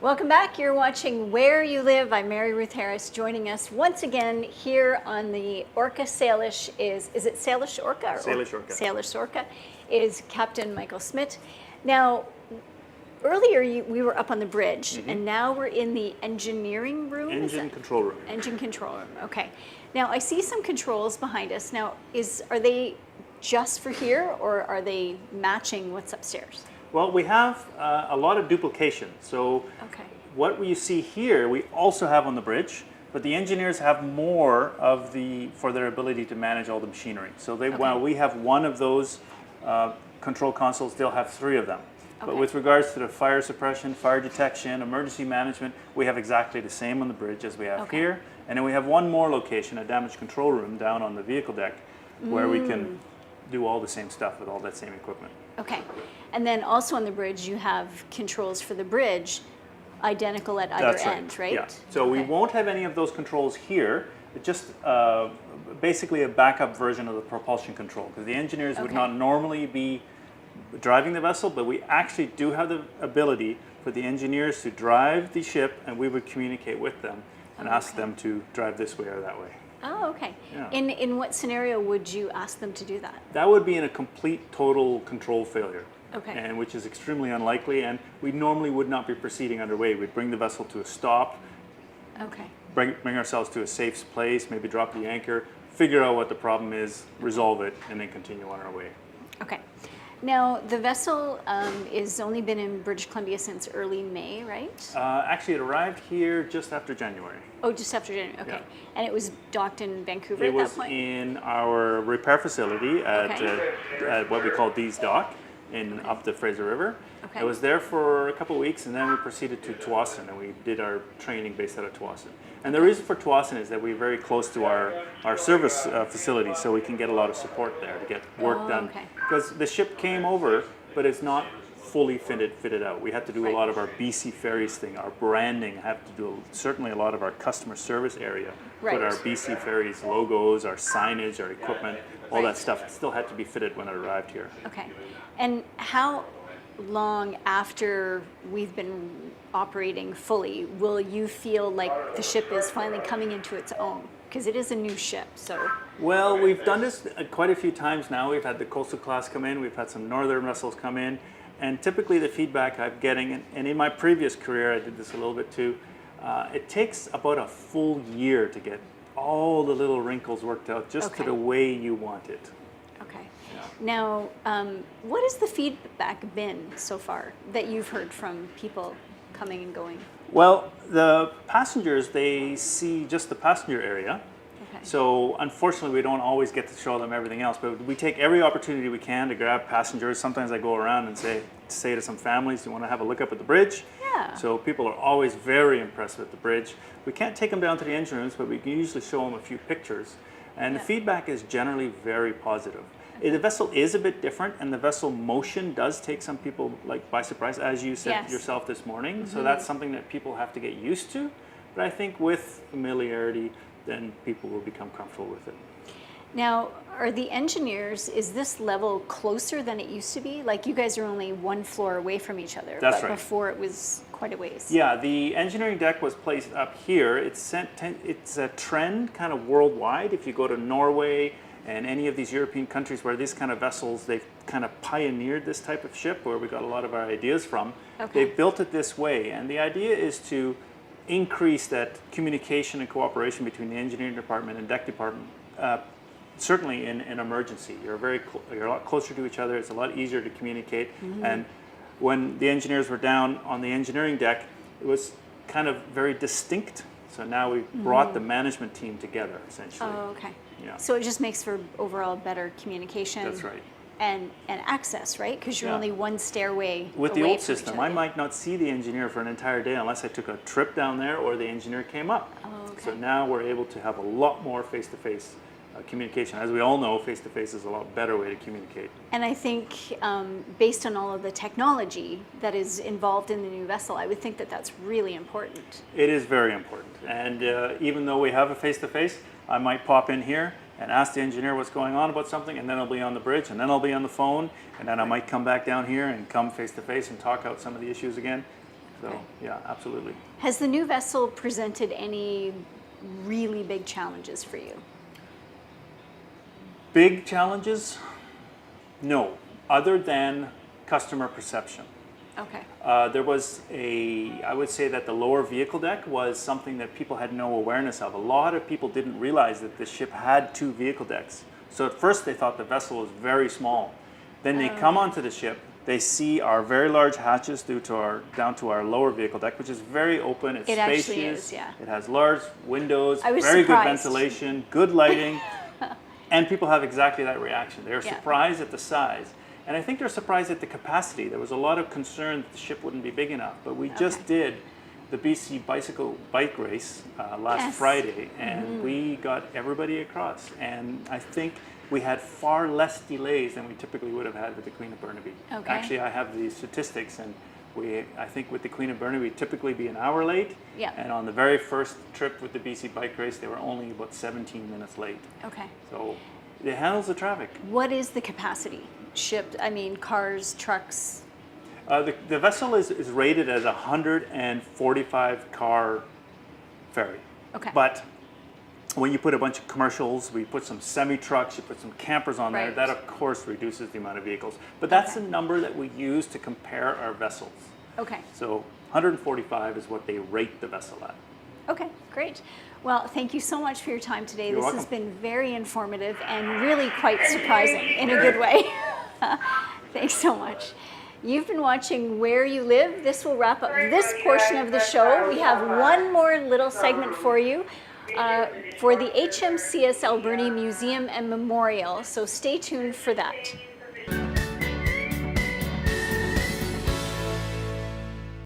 Welcome back. You're watching Where You Live. I'm Mary Ruth Harris. Joining us once again here on the Orca Salish is it Salish Orca? Salish Orca. Salish Orca is Captain Michael Smith. Now, earlier we were up on the bridge, and now we're in the engineering room. Engine control room. Engine control room. Okay. Now I see some controls behind us. Now, are they just for here, or are they matching what's upstairs? Well, we have a lot of duplication. So what you see here, we also have on the bridge, but the engineers have more of for their ability to manage all the machinery. So while we have one of those control consoles, they'll have three of them. But with regards to the fire suppression, fire detection, emergency management, we have exactly the same on the bridge as we have here. And then we have one more location, a damage control room down on the vehicle deck, where we can do all the same stuff with all that same equipment. Okay. And then also on the bridge, you have controls for the bridge identical at either end, right? Yeah. So we won't have any of those controls here. It's just basically a backup version of the propulsion control, because the engineers would not normally be driving the vessel, but we actually do have the ability for the engineers to drive the ship, and we would communicate with them and ask them to drive this way or that way. Oh, okay. Yeah. In what scenario would you ask them to do that? That would be in a complete, total control failure. Okay. And which is extremely unlikely, and we normally would not be proceeding underway. We'd bring the vessel to a stop, bring ourselves to a safe place, maybe drop the anchor, figure out what the problem is, resolve it, and then continue on our way. Okay. Now, the vessel has only been in British Columbia since early May, right? Actually, it arrived here just after January. Oh, just after January, okay. Yeah. And it was docked in Vancouver at that point? It was in our repair facility at what we call Dees Dock up the Fraser River. Okay. I was there for a couple of weeks, and then we proceeded to Tsawwassen, and we did our training based out of Tsawwassen. And the reason for Tsawwassen is that we're very close to our service facility, so we can get a lot of support there to get work done. Because the ship came over, but it's not fully fitted out. We had to do a lot of our BC Ferries thing, our branding. I have to do certainly a lot of our customer service area. Put our BC Ferries logos, our signage, our equipment, all that stuff. It still had to be fitted when it arrived here. Okay. And how long after we've been operating fully will you feel like the ship is finally coming into its own? Because it is a new ship, so. Well, we've done this quite a few times now. We've had the coastal class come in, we've had some northern vessels come in, and typically the feedback I'm getting, and in my previous career I did this a little bit too, it takes about a full year to get all the little wrinkles worked out just to the way you want it. Okay. Now, what has the feedback been so far that you've heard from people coming and going? Well, the passengers, they see just the passenger area. So unfortunately, we don't always get to show them everything else, but we take every opportunity we can to grab passengers. Sometimes I go around and say to some families, "You want to have a look up at the bridge?" Yeah. So people are always very impressed with the bridge. We can't take them down to the engine rooms, but we can usually show them a few pictures. And the feedback is generally very positive. The vessel is a bit different, and the vessel motion does take some people by surprise, as you said yourself this morning. So that's something that people have to get used to. But I think with familiarity, then people will become comfortable with it. Now, are the engineers, is this level closer than it used to be? Like, you guys are only one floor away from each other. That's right. Before it was quite a ways. Yeah, the engineering deck was placed up here. It's a trend kind of worldwide. If you go to Norway and any of these European countries where these kind of vessels, they've kind of pioneered this type of ship, where we got a lot of our ideas from. They've built it this way, and the idea is to increase that communication and cooperation between the engineering department and deck department. Certainly in an emergency, you're a lot closer to each other. It's a lot easier to communicate. And when the engineers were down on the engineering deck, it was kind of very distinct. So now we've brought the management team together, essentially. Oh, okay. Yeah. So it just makes for overall better communication. That's right. And access, right? Because you're only one stairway with away the old from system, each other. I might not see the engineer for an entire day unless I took a trip down there or the engineer came up. Oh, okay. So now we're able to have a lot more face-to-face communication. As we all know, face-to-face is a lot better way to communicate. And I think based on all of the technology that is involved in the new vessel, I would think that that's really important. It is very important. And even though we have a face-to-face, I might pop in here and ask the engineer what's going on about something, and then I'll be on the bridge, and then I'll be on the phone, and then I might come back down here and come face-to-face and talk out some of the issues again. So Okay. yeah, absolutely. Has the new vessel presented any really big challenges for you? Big challenges? No, other than customer perception. Okay. There was I would say that the lower vehicle deck was something that people had no awareness of. A lot of people didn't realize that the ship had 2 vehicle decks. So at first they thought the vessel was very small. Then they come onto the ship, they see our very large hatches down to our lower vehicle deck, which is very open, it's It spacious. actually is, yeah. It has large windows, I was very good surprised. ventilation, good lighting. And people have exactly that reaction. They're Yeah. surprised at the size. And I think they're surprised at the capacity. There was a lot of concern that the ship wouldn't be big enough. But we just did the BC bicycle bike race last Yes. Friday, and we got everybody across. And I think we had far less delays than we typically would have had with the Queen of Burnaby. Okay. Actually, I have the statistics, and I think with the Queen of Burnaby, we'd typically be an hour late. Yeah. And on the very first trip with the BC bike race, they were only about 17 minutes late. Okay. So it handles the traffic. What is the capacity? Shipped, I mean, cars, trucks. The vessel is rated as a 145 car ferry. Okay. But when you put a bunch of commercials, we put some semi trucks, you put some campers on there, Right. that of course reduces the amount of vehicles. But that's Okay. the number that we use to compare our vessels. Okay. So 145 is what they rate the vessel at. Okay, great. Well, thank you so much for your time today. You're This has welcome. been very informative and really quite surprising in a good way. Thanks so much. You've been watching Where You Live. This will wrap up this portion of the show. We have one more little segment for you for the HMCS Alberni Museum and Memorial, so stay tuned for that.